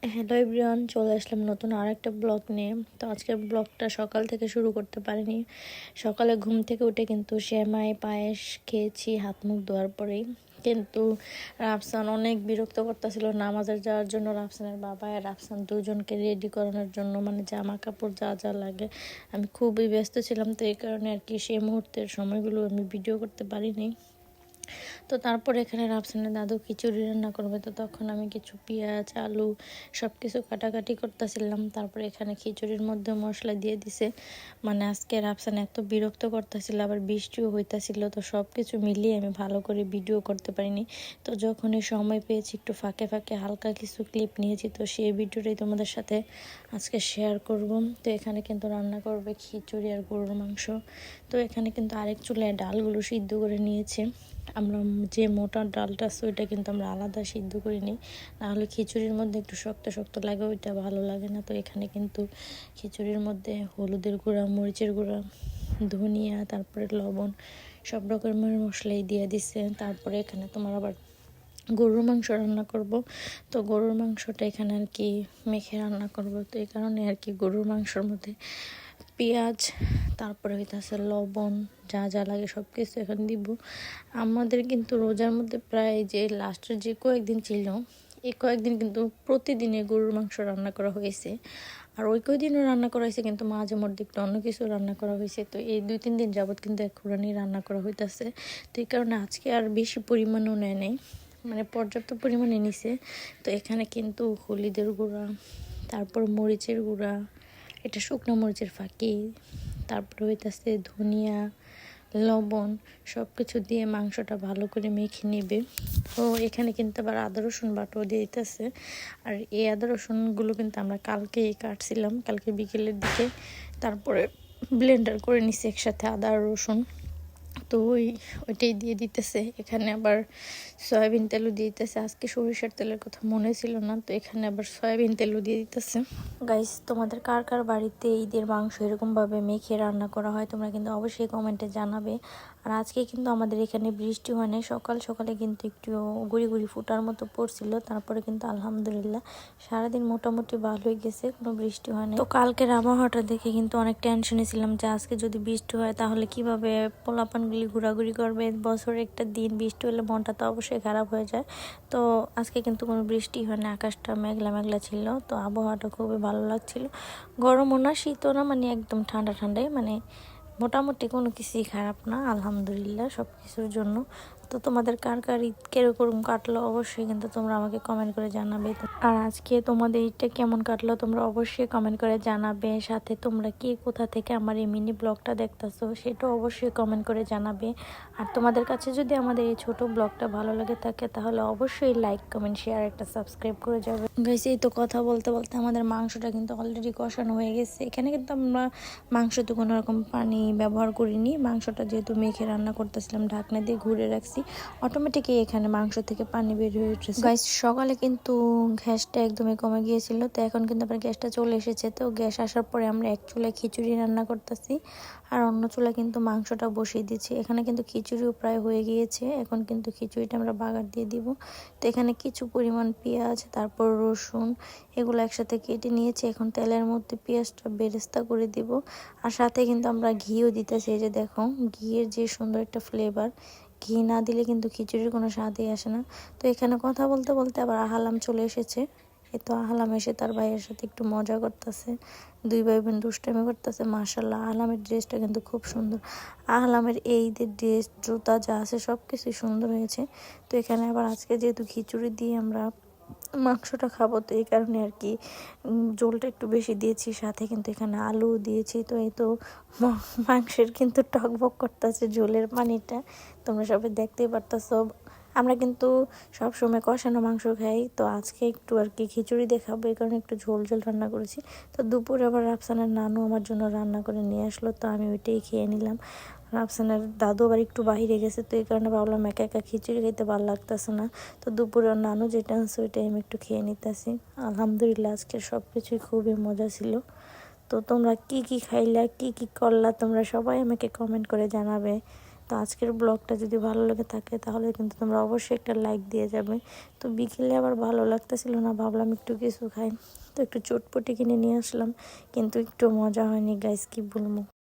Hello everyone, চলে আসলাম নতুন আরেকটা ব্লগ নিয়ে। তো আজকের ব্লগটা সকাল থেকে শুরু করতে পারিনি। সকালে ঘুম থেকে উঠে কিন্তু সেমাই পায়েস খেয়েছি হাত মুখ ধোয়ার পরেই। কিন্তু রাফসান অনেক বিরক্ত করতেছিল নামাজের যাওয়ার জন্য। রাফসানের বাবা আর রাফসান দুজনকে রেডি করানোর জন্য, মানে জামা কাপড় যা যা লাগে। আমি খুবই ব্যস্ত ছিলাম, তো এই কারণে আর কি সেই মুহূর্তের সময়গুলো আমি ভিডিও করতে পারিনি। তো তারপর এখানে রাফসানের দাদু খিচুড়ি রান্না করবে, তো তখন আমি কিছু পেঁয়াজ আলু সব কিছু কাটাকাটি করতেছিলাম। তারপরে এখানে খিচুড়ির মধ্যে মশলা দিয়ে দিছে। মানে আজকে রাফসান এত বিরক্ত করতেছিল, আবার বৃষ্টিও হইতাছিল, তো সব কিছু মিলিয়ে আমি ভালো করে ভিডিও করতে পারিনি। তো যখনই সময় পেয়েছি একটু ফাঁকে ফাঁকে হালকা কিছু ক্লিপ নিয়েছি, তো সেই ভিডিওটাই তোমাদের সাথে আজকে শেয়ার করব। তো এখানে কিন্তু রান্না করবে খিচুড়ি আর গরুর মাংস। তো এখানে কিন্তু আরেক চুলায় ডালগুলো সিদ্ধ করে নিয়েছে। আমরা যে মোটা ডালটা আছে ওইটা কিন্তু আমরা আলাদা সিদ্ধ করে নিই, নাহলে খিচুড়ির মধ্যে একটু শক্ত শক্ত লাগে, ওইটা ভালো লাগে না। তো এখানে কিন্তু খিচুড়ির মধ্যে হলুদের গুঁড়া, মরিচের গুঁড়া, ধনিয়া, তারপরে লবণ, সব রকমের মশলাই দিয়ে দিছে। তারপরে এখানে তোমার আবার গরুর মাংস রান্না করব। তো গরুর মাংসটা এখানে আর কি মেখে রান্না করব। তো এই কারণে আর কি গরুর মাংসর মধ্যে পেঁয়াজ, তারপরে হইতেছে লবণ, যা যা লাগে সব কিছু এখন দিব। আমাদের কিন্তু রোজার মধ্যে প্রায় যে লাস্টের যে কয়েকদিন ছিল, এই কয়েকদিন কিন্তু প্রতিদিনে গরুর মাংস রান্না করা হয়েছে। আর ওই কয়েকদিনও রান্না করা হয়েছে, কিন্তু মাঝে মধ্যে একটু অন্য কিছু রান্না করা হয়েছে। তো এই 2-3 দিন যাবৎ কিন্তু এক কোরআনই রান্না করা হইতেছে। তো এই কারণে আজকে আর বেশি পরিমাণেও নেয় নেই, মানে পর্যাপ্ত পরিমাণে নিছে। তো এখানে কিন্তু হলুদের গুঁড়া, তারপর মরিচের গুঁড়া, এটা শুকনো মরিচের ফাঁকি, তারপরে হইতেছে ধনিয়া, লবণ, সব কিছু দিয়ে মাংসটা ভালো করে মেখে নেবে। তো এখানে কিন্তু আবার আদা রসুন বাটাও দিয়ে দিতেছে। আর এই আদা রসুনগুলো কিন্তু আমরা কালকেই কাটছিলাম, কালকে বিকেলের দিকে। তারপরে ব্লেন্ডার করে নিছি একসাথে আদা আর রসুন। তো ওইটাই দিয়ে দিতেছে। এখানে আবার সয়াবিন তেলও দিয়ে দিতেছে। আজকে সরিষার তেলের কথা মনে ছিল না, তো এখানে আবার সয়াবিন তেলও দিয়ে দিতেছে। গাইস, তোমাদের কার কার বাড়িতে ঈদের মাংস এরকমভাবে মেখে রান্না করা হয় তোমরা কিন্তু অবশ্যই কমেন্টে জানাবে। আর আজকে কিন্তু আমাদের এখানে বৃষ্টি হয় না, সকাল সকালে কিন্তু একটু গুড়ি গুড়ি ফুটার মতো পড়ছিল। তারপরে কিন্তু আলহামদুলিল্লাহ সারাদিন মোটামুটি ভালোই গেছে, কোনো বৃষ্টি হয় না। তো কালকের আবহাওয়াটা দেখে কিন্তু অনেক টেনশনে ছিলাম যে আজকে যদি বৃষ্টি হয় তাহলে কিভাবে পোলাপানগুলি ঘোরাঘুরি করবে। বছরে একটা দিন বৃষ্টি হলে মনটা তো অবশ্যই খারাপ হয়ে যায়। তো আজকে কিন্তু কোনো বৃষ্টি হয় না, আকাশটা মেঘলা মেঘলা ছিল। তো আবহাওয়াটা খুবই ভালো লাগছিল, গরমও না শীতও না, মানে একদম ঠান্ডা ঠান্ডাই, মানে মোটামুটি কোনো কিছুই খারাপ না, আলহামদুলিল্লাহ সব কিছুর জন্য। তো তোমাদের কার কার ঈদ কিরকম কাটলো অবশ্যই কিন্তু তোমরা আমাকে কমেন্ট করে জানাবে। আর আজকে তোমাদের ঈদটা কেমন কাটলো তোমরা অবশ্যই কমেন্ট করে জানাবে। সাথে তোমরা কে কোথা থেকে আমার এই মিনি ব্লগটা দেখতেছো সেটাও অবশ্যই কমেন্ট করে জানাবে। আর তোমাদের কাছে যদি আমাদের এই ছোট ব্লগটা ভালো লাগে থাকে তাহলে অবশ্যই লাইক কমেন্ট শেয়ার একটা সাবস্ক্রাইব করে যাবে। গাইস, এই তো কথা বলতে বলতে আমাদের মাংসটা কিন্তু অলরেডি কষানো হয়ে গেছে। এখানে কিন্তু আমরা মাংসতে কোনো রকম পানি ব্যবহার করিনি। মাংসটা যেহেতু মেখে রান্না করতেছিলাম ঢাকনা দিয়ে ঘুরে রাখছি, অটোমেটিকই এখানে মাংস থেকে পানি বের হয়ে উঠেছে। গাইস, সকালে কিন্তু গ্যাসটা একদমই কমে গিয়েছিল, তো এখন কিন্তু আবার গ্যাসটা চলে এসেছে। তো গ্যাস আসার পরে আমরা এক চুলায় খিচুড়ি রান্না করতেছি, আর অন্য চুলায় কিন্তু মাংসটা বসিয়ে দিচ্ছি। এখানে কিন্তু খিচুড়িও প্রায় হয়ে গিয়েছে, এখন কিন্তু খিচুড়িটা আমরা বাগার দিয়ে দিব। তো এখানে কিছু পরিমাণ পেঁয়াজ, তারপর রসুন, এগুলো একসাথে কেটে নিয়েছি। এখন তেলের মধ্যে পেঁয়াজটা বেরেস্তা করে দিব, আর সাথে কিন্তু আমরা ঘিও দিতেছি। এই যে দেখো, ঘিয়ের যে সুন্দর একটা ফ্লেভার, ঘি না দিলে কিন্তু খিচুড়ির কোনো স্বাদই আসে না। তো এখানে কথা বলতে বলতে আবার আহালাম চলে এসেছে। এই তো আহালাম এসে তার ভাইয়ের সাথে একটু মজা করতেছে, দুই ভাই বোন দুষ্টামি করতেছে। মাশাল্লাহ, আহলামের ড্রেসটা কিন্তু খুব সুন্দর। আহলামের এই ঈদের ড্রেস, জুতা যা আছে সব কিছুই সুন্দর হয়েছে। তো এখানে আবার আজকে যেহেতু খিচুড়ি দিয়ে আমরা মাংসটা খাবো, তো এই কারণে আর কি ঝোলটা একটু বেশি দিয়েছি, সাথে কিন্তু এখানে আলু দিয়েছি। তো এই তো মাংসের কিন্তু টকবক করতেছে ঝোলের পানিটা, তোমরা সবাই দেখতেই পারতেছো। আমরা কিন্তু সব সময় কষানো মাংস খাই, তো আজকে একটু আর কি খিচুড়ি দেখাবো, এই কারণে একটু ঝোল ঝোল রান্না করেছি। তো দুপুরে আবার রাফসানের নানু আমার জন্য রান্না করে নিয়ে আসলো, তো আমি ওইটাই খেয়ে নিলাম। রাফসানের দাদু আবার একটু বাহিরে গেছে, তো এই কারণে ভাবলাম একা একা খিচুড়ি খেতে ভালো লাগতেছে না। তো দুপুরে নানু যেটা আছে ওইটাই আমি একটু খেয়ে নিতেছি। আলহামদুলিল্লাহ আজকের সব কিছুই খুবই মজা ছিল। তো তোমরা কি কি খাইলা, কি কি করলা, তোমরা সবাই আমাকে কমেন্ট করে জানাবে। তো আজকের ব্লগটা যদি ভালো লেগে থাকে তাহলে কিন্তু তোমরা অবশ্যই একটা লাইক দিয়ে যাবে। তো বিকেলে আবার ভালো লাগতেছিল না, ভাবলাম একটু কিছু খাই, তো একটু চটপটি কিনে নিয়ে আসলাম, কিন্তু একটু মজা হয়নি গাইস, কি বলবো।